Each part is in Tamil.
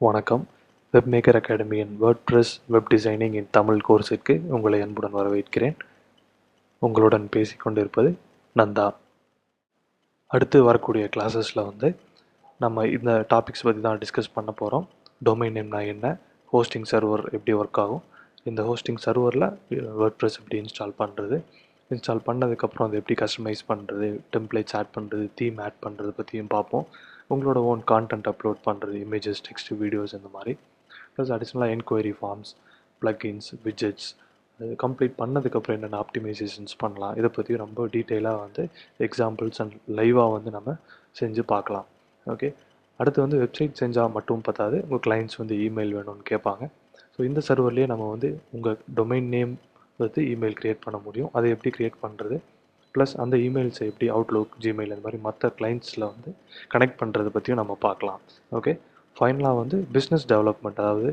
வணக்கம். வெப்மேக்கர் அகாடமியின் வேர்ட்பிரஸ் வெப் டிசைனிங் இன் தமிழ் கோர்ஸிற்கு உங்களை அன்புடன் வரவேற்கிறேன். உங்களுடன் பேசிக்கொண்டிருப்பது நந்தா. அடுத்து வரக்கூடிய கிளாஸஸில் நம்ம இந்த டாபிக்ஸ் பற்றி தான் டிஸ்கஸ் பண்ண போகிறோம். டொமைன் நேம்னா என்ன, ஹோஸ்டிங் சர்வர் எப்படி ஒர்க் ஆகும், இந்த ஹோஸ்டிங் சர்வரில் வேர்ட்பிரஸ் எப்படி இன்ஸ்டால் பண்ணுறது, இன்ஸ்டால் பண்ணதுக்கப்புறம் அதை எப்படி கஸ்டமைஸ் பண்ணுறது, டெம்ப்ளேட்ஸ் ஆட் பண்ணுறது, தீம் ஆட் பண்ணுறது பற்றியும் பார்ப்போம். உங்களோட ஓன் கான்டென்ட் அப்லோட் பண்ணுறது, இமேஜஸ், டெக்ஸ்ட், வீடியோஸ் இந்த மாதிரி. ப்ளஸ் அடிஷ்னலாக என்கொயரி ஃபார்ம்ஸ், ப்ளக்கின்ஸ், விட்ஜெட்ஸ் அது கம்ப்ளீட் பண்ணதுக்கப்புறம் என்னென்ன ஆப்டிமைசேஷன்ஸ் பண்ணலாம், இதை பற்றி ரொம்ப டீட்டெயிலாக எக்ஸாம்பிள்ஸ் அண்ட் லைவாக நம்ம செஞ்சு பார்க்கலாம். ஓகே, அடுத்து வெப்சைட் செஞ்சால் மட்டும் பத்தாது, உங்கள் கிளைண்ட்ஸ் இமெயில் வேணும்னு கேட்பாங்க. ஸோ இந்த சர்வர்லேயே நம்ம உங்கள் டொமைன் நேம் இமெயில் க்ரியேட் பண்ண முடியும். அதை எப்படி க்ரியேட் பண்ணுறது, ப்ளஸ் அந்த இமெயில்ஸை எப்படி அவுட்லுக், ஜிமெயில் அந்த மாதிரி மற்ற கிளைண்ட்ஸில் கனெக்ட் பண்ணுறது பற்றியும் நம்ம பார்க்கலாம். ஓகே, ஃபைனலாக பிஸ்னஸ் டெவலப்மெண்ட், அதாவது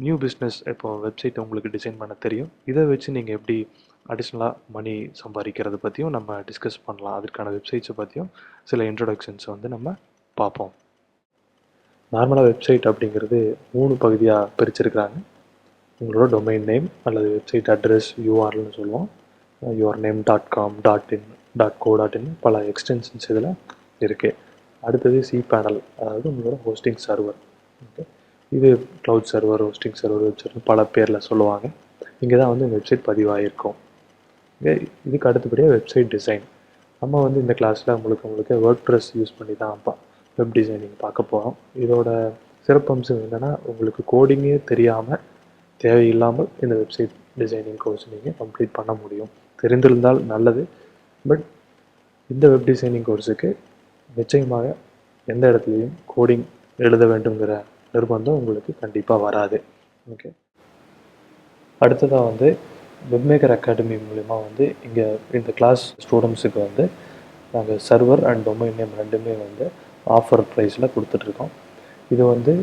நியூ பிஸ்னஸ். இப்போ வெப்சைட் உங்களுக்கு டிசைன் பண்ண தெரியும், இதை வச்சு நீங்கள் எப்படி அடிஷ்னலாக மணி சம்பாதிக்கிறது பற்றியும் நம்ம டிஸ்கஸ் பண்ணலாம். அதற்கான வெப்சைட்ஸை பற்றியும் சில இன்ட்ரொடக்ஷன்ஸை நம்ம பார்ப்போம். நார்மலாக வெப்சைட் அப்படிங்கிறது 3 பகுதியாக பிரிச்சிருக்கிறாங்க. உங்களோட டொமைன் நேம் அல்லது வெப்சைட் அட்ரஸ், யூஆர்எல்னு சொல்லுவோம். yourname.com, .in, .co.in பல எக்ஸ்டென்ஷன்ஸ் இதில் இருக்குது. அடுத்தது cPanel, அதாவது உங்களோட ஹோஸ்டிங் சர்வர். ஓகே, இது cloud server, hosting server, web server பல பேரில் சொல்லுவாங்க. இங்கே தான் உங்கள் வெப்சைட் பதிவாகிருக்கும். ஓகே, இதுக்கு அடுத்தபடியாக வெப்சைட் டிசைன். நம்ம இந்த கிளாஸில் உங்களுக்கு வேர்ட்பிரஸ் யூஸ் பண்ணி தான் வெப் டிசைனிங் பார்க்க போகிறோம். இதோட சிறப்பம்சம் என்னென்னா, உங்களுக்கு கோடிங்கே தெரியாமல், தேவையில்லாமல் இந்த வெப்சைட் டிசைனிங் கோர்ஸ் நீங்கள் கம்ப்ளீட் பண்ண முடியும். தெரிந்திருந்தால் நல்லது. பட் இந்த வெப் டிசைனிங் கோர்ஸுக்கு நிச்சயமாக எந்த இடத்துலையும் கோடிங் எழுத வேண்டுங்கிற நிர்பந்தம் உங்களுக்கு கண்டிப்பாக வராது. ஓகே, அடுத்ததாக வெப்மேக்கர் அகாடமி மூலிமா இங்கே இந்த கிளாஸ் ஸ்டூடெண்ட்ஸுக்கு நாங்கள் சர்வர் அண்ட் டொமைன் நேம் ரெண்டுமே ஆஃபர் ப்ரைஸில் கொடுத்துட்ருக்கோம். இது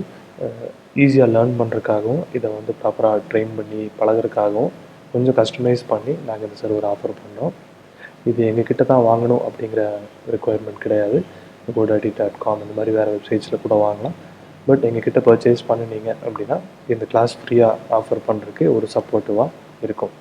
ஈஸியாக லேர்ன் பண்ணுறதுக்காகவும், இதை ப்ராப்பராக ட்ரெயின் பண்ணி பழகிறதுக்காகவும் கொஞ்சம் கஸ்டமைஸ் பண்ணி நாங்கள் இந்த சர்வர் ஆஃபர் பண்ணுறோம். இது எங்ககிட்ட தான் வாங்கணும் அப்படிங்கிற ரெக்குயர்மெண்ட் கிடையாது. godaddy.com இந்த மாதிரி வேறு வெப்சைட்ஸில் கூட வாங்கலாம். பட் எங்ககிட்ட பர்ச்சேஸ் பண்ணினீங்க அப்படின்னா இந்த கிளாஸ் ஃப்ரீயாக ஆஃபர் பண்ணுறதுக்கு ஒரு சப்போர்ட்டிவாக இருக்கும்.